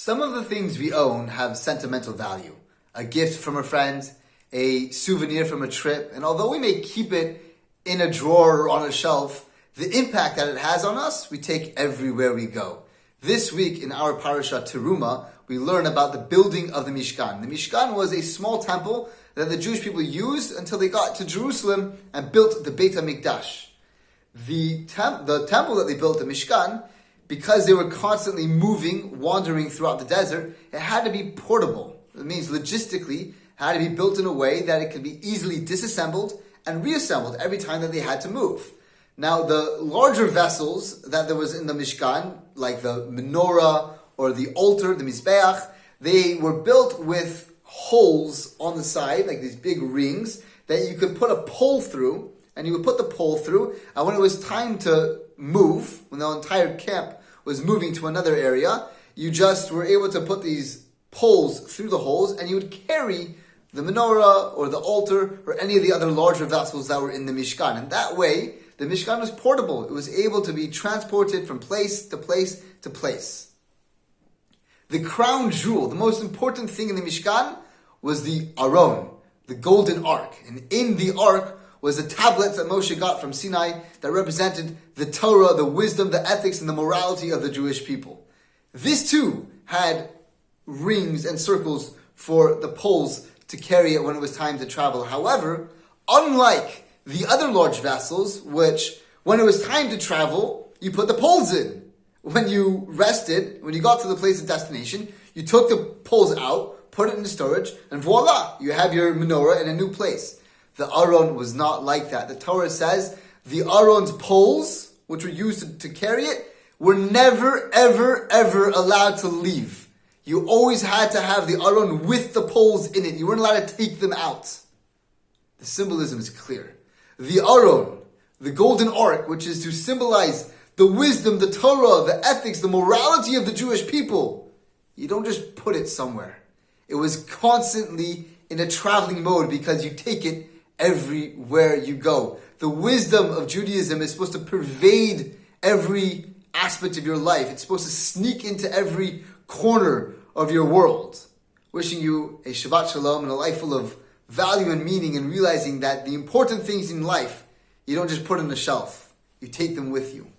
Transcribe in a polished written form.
Some of the things we own have sentimental value. A gift from a friend, a souvenir from a trip, and although we may keep it in a drawer or on a shelf, the impact that it has on us, we take everywhere we go. This week in our parasha Teruma, we learn about the building of the Mishkan. The Mishkan was a small temple that the Jewish people used until they got to Jerusalem and built the Beit HaMikdash. The temple that they built, the Mishkan, because they were constantly moving, wandering throughout the desert, it had to be portable. It means logistically, it had to be built in a way that it could be easily disassembled and reassembled every time that they had to move. Now, the larger vessels that there was in the Mishkan, like the menorah or the altar, the Mizbeach, they were built with holes on the side, like these big rings, that you could put a pole through, and you would put the pole through, and when it was time to move, when the entire camp was moving to another area, you just were able to put these poles through the holes, and you would carry the menorah or the altar or any of the other larger vessels that were in the Mishkan. And that way, the Mishkan was portable. It was able to be transported from place to place to place. The crown jewel, the most important thing in the Mishkan, was the Aron, the golden ark. And in the ark was the tablets that Moshe got from Sinai that represented the Torah, the wisdom, the ethics, and the morality of the Jewish people. This too had rings and circles for the poles to carry it when it was time to travel. However, unlike the other large vessels, which when it was time to travel, you put the poles in. When you rested, when you got to the place of destination, you took the poles out, put it into storage, and voila, you have your menorah in a new place. The Aron was not like that. The Torah says the Aron's poles, which were used to carry it, were never, ever, ever allowed to leave. You always had to have the Aron with the poles in it. You weren't allowed to take them out. The symbolism is clear. The Aron, the golden ark, which is to symbolize the wisdom, the Torah, the ethics, the morality of the Jewish people, you don't just put it somewhere. It was constantly in a traveling mode because you take it everywhere you go. The wisdom of Judaism is supposed to pervade every aspect of your life. It's supposed to sneak into every corner of your world. Wishing you a Shabbat Shalom and a life full of value and meaning, and realizing that the important things in life, you don't just put on the shelf. You take them with you.